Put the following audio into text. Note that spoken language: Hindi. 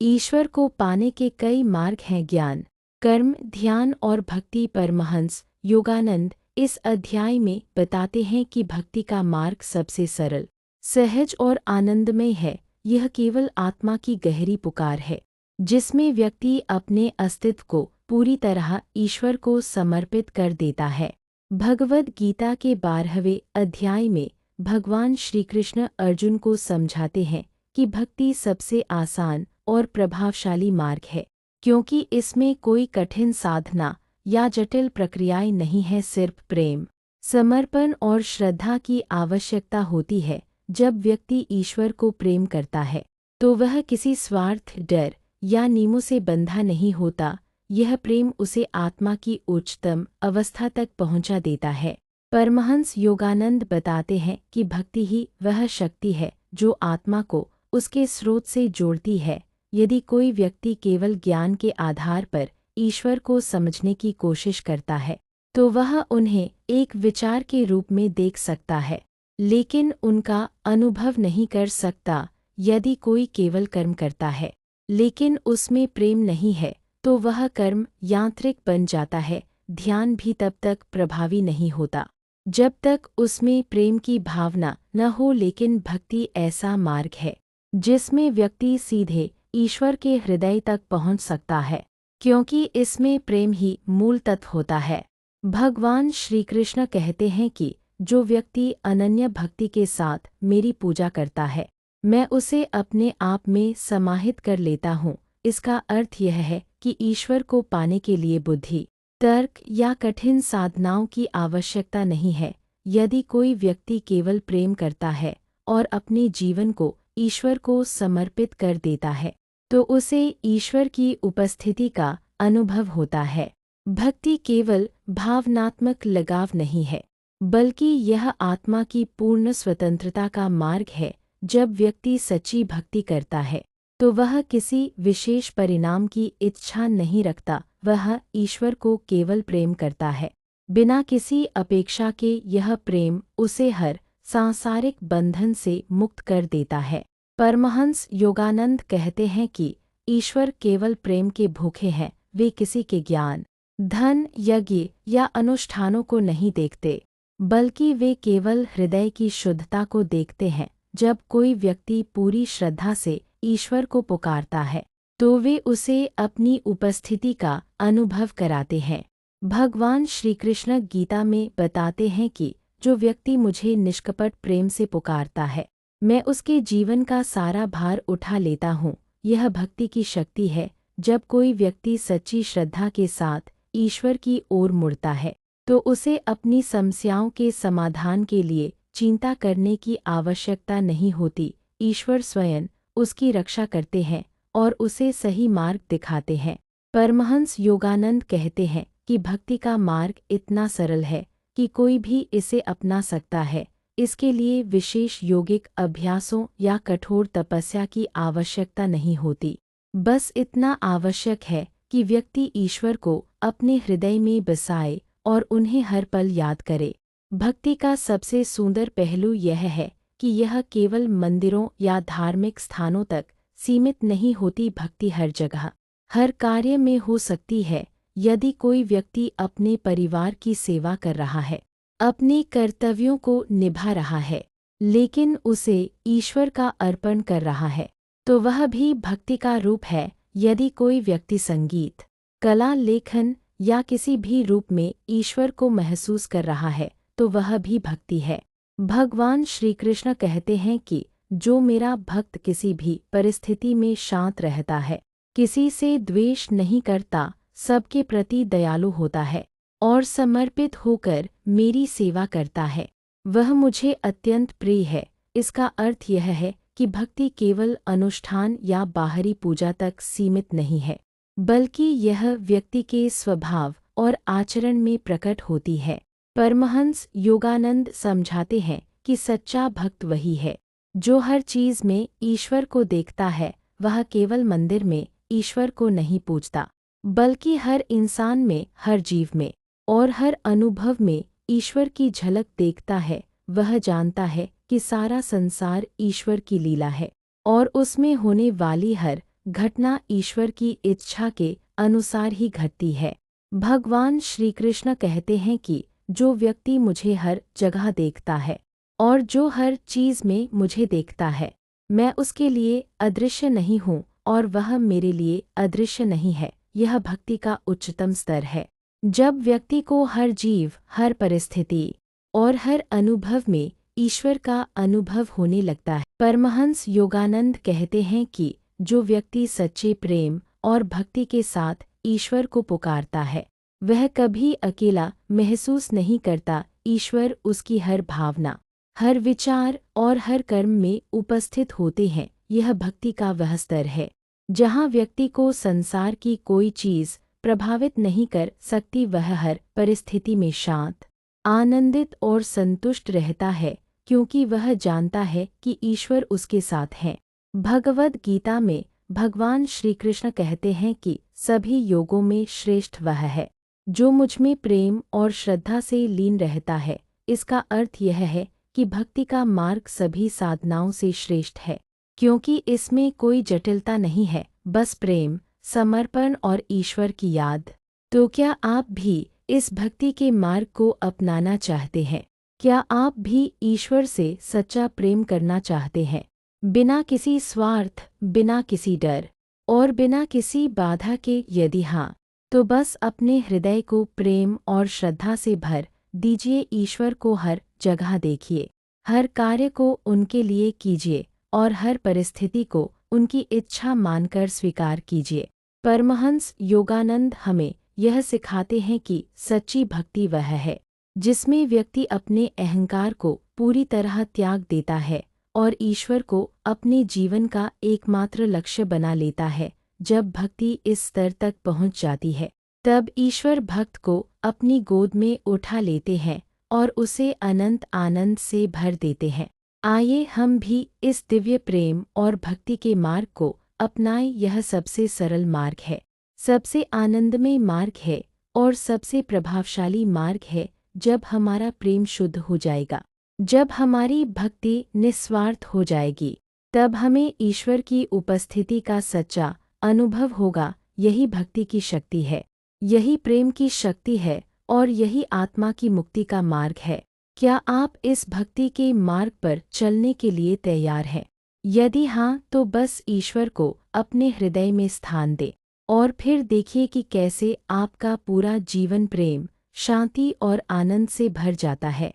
ईश्वर को पाने के कई मार्ग हैं। ज्ञान, कर्म, ध्यान और भक्ति। परमहंस योगानंद इस अध्याय में बताते हैं कि भक्ति का मार्ग सबसे सरल, सहज और आनंदमय है। यह केवल आत्मा की गहरी पुकार है, जिसमें व्यक्ति अपने अस्तित्व को पूरी तरह ईश्वर को समर्पित कर देता है। भगवद गीता के 12वें अध्याय में भगवान श्री कृष्ण अर्जुन को समझाते हैं कि भक्ति सबसे आसान और प्रभावशाली मार्ग है, क्योंकि इसमें कोई कठिन साधना या जटिल प्रक्रियाएं नहीं है। सिर्फ प्रेम, समर्पण और श्रद्धा की आवश्यकता होती है। जब व्यक्ति ईश्वर को प्रेम करता है तो वह किसी स्वार्थ, डर या नियमों से बंधा नहीं होता। यह प्रेम उसे आत्मा की उच्चतम अवस्था तक पहुंचा देता है। परमहंस योगानंद बताते हैं कि भक्ति ही वह शक्ति है जो आत्मा को उसके स्रोत से जोड़ती है। यदि कोई व्यक्ति केवल ज्ञान के आधार पर ईश्वर को समझने की कोशिश करता है तो वह उन्हें एक विचार के रूप में देख सकता है, लेकिन उनका अनुभव नहीं कर सकता। यदि कोई केवल कर्म करता है लेकिन उसमें प्रेम नहीं है तो वह कर्म यांत्रिक बन जाता है। ध्यान भी तब तक प्रभावी नहीं होता जब तक उसमें प्रेम की भावना न हो। लेकिन भक्ति ऐसा मार्ग है जिसमें व्यक्ति सीधे ईश्वर के हृदय तक पहुंच सकता है, क्योंकि इसमें प्रेम ही मूल तत्व होता है। भगवान श्री कृष्ण कहते हैं कि जो व्यक्ति अनन्य भक्ति के साथ मेरी पूजा करता है, मैं उसे अपने आप में समाहित कर लेता हूँ। इसका अर्थ यह है कि ईश्वर को पाने के लिए बुद्धि, तर्क या कठिन साधनाओं की आवश्यकता नहीं है। यदि कोई व्यक्ति केवल प्रेम करता है और अपने जीवन को ईश्वर को समर्पित कर देता है तो उसे ईश्वर की उपस्थिति का अनुभव होता है। भक्ति केवल भावनात्मक लगाव नहीं है, बल्कि यह आत्मा की पूर्ण स्वतंत्रता का मार्ग है। जब व्यक्ति सच्ची भक्ति करता है तो वह किसी विशेष परिणाम की इच्छा नहीं रखता। वह ईश्वर को केवल प्रेम करता है, बिना किसी अपेक्षा के। यह प्रेम उसे हर सांसारिक बंधन से मुक्त कर देता है। परमहंस योगानंद कहते हैं कि ईश्वर केवल प्रेम के भूखे हैं। वे किसी के ज्ञान, धन, यज्ञ या अनुष्ठानों को नहीं देखते, बल्कि वे केवल हृदय की शुद्धता को देखते हैं। जब कोई व्यक्ति पूरी श्रद्धा से ईश्वर को पुकारता है तो वे उसे अपनी उपस्थिति का अनुभव कराते हैं। भगवान श्री कृष्ण गीता में बताते हैं कि जो व्यक्ति मुझे निष्कपट प्रेम से पुकारता है, मैं उसके जीवन का सारा भार उठा लेता हूँ। यह भक्ति की शक्ति है। जब कोई व्यक्ति सच्ची श्रद्धा के साथ ईश्वर की ओर मुड़ता है तो उसे अपनी समस्याओं के समाधान के लिए चिंता करने की आवश्यकता नहीं होती। ईश्वर स्वयं उसकी रक्षा करते हैं और उसे सही मार्ग दिखाते हैं। परमहंस योगानंद कहते हैं कि भक्ति का मार्ग इतना सरल है कि कोई भी इसे अपना सकता है। इसके लिए विशेष योगिक अभ्यासों या कठोर तपस्या की आवश्यकता नहीं होती। बस इतना आवश्यक है कि व्यक्ति ईश्वर को अपने हृदय में बसाए और उन्हें हर पल याद करे। भक्ति का सबसे सुंदर पहलू यह है कि यह केवल मंदिरों या धार्मिक स्थानों तक सीमित नहीं होती। भक्ति हर जगह, हर कार्य में हो सकती है। यदि कोई व्यक्ति अपने परिवार की सेवा कर रहा है, अपने कर्तव्यों को निभा रहा है, लेकिन उसे ईश्वर का अर्पण कर रहा है, तो वह भी भक्ति का रूप है। यदि कोई व्यक्ति संगीत, कला, लेखन या किसी भी रूप में ईश्वर को महसूस कर रहा है तो वह भी भक्ति है। भगवान श्री कृष्ण कहते हैं कि जो मेरा भक्त किसी भी परिस्थिति में शांत रहता है, किसी से द्वेष नहीं करता, सबके प्रति दयालु होता है और समर्पित होकर मेरी सेवा करता है, वह मुझे अत्यंत प्रिय है। इसका अर्थ यह है कि भक्ति केवल अनुष्ठान या बाहरी पूजा तक सीमित नहीं है, बल्कि यह व्यक्ति के स्वभाव और आचरण में प्रकट होती है। परमहंस योगानंद समझाते हैं कि सच्चा भक्त वही है जो हर चीज में ईश्वर को देखता है। वह केवल मंदिर में ईश्वर को नहीं पूजता, बल्कि हर इंसान में, हर जीव में और हर अनुभव में ईश्वर की झलक देखता है। वह जानता है कि सारा संसार ईश्वर की लीला है और उसमें होने वाली हर घटना ईश्वर की इच्छा के अनुसार ही घटती है। भगवान श्री कृष्ण कहते हैं कि जो व्यक्ति मुझे हर जगह देखता है और जो हर चीज़ में मुझे देखता है, मैं उसके लिए अदृश्य नहीं हूँ और वह मेरे लिए अदृश्य नहीं है। यह भक्ति का उच्चतम स्तर है। जब व्यक्ति को हर जीव, हर परिस्थिति और हर अनुभव में ईश्वर का अनुभव होने लगता है। परमहंस योगानंद कहते हैं कि जो व्यक्ति सच्चे प्रेम और भक्ति के साथ ईश्वर को पुकारता है, वह कभी अकेला महसूस नहीं करता। ईश्वर उसकी हर भावना, हर विचार और हर कर्म में उपस्थित होते हैं। यह भक्ति का वह स्तर है जहाँ व्यक्ति को संसार की कोई चीज़ प्रभावित नहीं कर सकती। वह हर परिस्थिति में शांत, आनंदित और संतुष्ट रहता है, क्योंकि वह जानता है कि ईश्वर उसके साथ है। भगवद गीता में भगवान श्री कृष्ण कहते हैं कि सभी योगों में श्रेष्ठ वह है जो मुझमें प्रेम और श्रद्धा से लीन रहता है। इसका अर्थ यह है कि भक्ति का मार्ग सभी साधनाओं से श्रेष्ठ है, क्योंकि इसमें कोई जटिलता नहीं है, बस प्रेम, समर्पण और ईश्वर की याद। तो क्या आप भी इस भक्ति के मार्ग को अपनाना चाहते हैं? क्या आप भी ईश्वर से सच्चा प्रेम करना चाहते हैं, बिना किसी स्वार्थ, बिना किसी डर और बिना किसी बाधा के? यदि हाँ, तो बस अपने हृदय को प्रेम और श्रद्धा से भर दीजिए। ईश्वर को हर जगह देखिए, हर कार्य को उनके लिए कीजिए और हर परिस्थिति को उनकी इच्छा मानकर स्वीकार कीजिए। परमहंस योगानंद हमें यह सिखाते हैं कि सच्ची भक्ति वह है जिसमें व्यक्ति अपने अहंकार को पूरी तरह त्याग देता है और ईश्वर को अपने जीवन का एकमात्र लक्ष्य बना लेता है। जब भक्ति इस स्तर तक पहुंच जाती है, तब ईश्वर भक्त को अपनी गोद में उठा लेते हैं और उसे अनंत आनंद से भर देते हैं। आइए हम भी इस दिव्य प्रेम और भक्ति के मार्ग को अपनाएं। यह सबसे सरल मार्ग है, सबसे आनंदमय मार्ग है और सबसे प्रभावशाली मार्ग है। जब हमारा प्रेम शुद्ध हो जाएगा, जब हमारी भक्ति निस्वार्थ हो जाएगी, तब हमें ईश्वर की उपस्थिति का सच्चा अनुभव होगा। यही भक्ति की शक्ति है, यही प्रेम की शक्ति है और यही आत्मा की मुक्ति का मार्ग है। क्या आप इस भक्ति के मार्ग पर चलने के लिए तैयार हैं? यदि हाँ, तो बस ईश्वर को अपने हृदय में स्थान दें और फिर देखिए कि कैसे आपका पूरा जीवन प्रेम, शांति और आनंद से भर जाता है।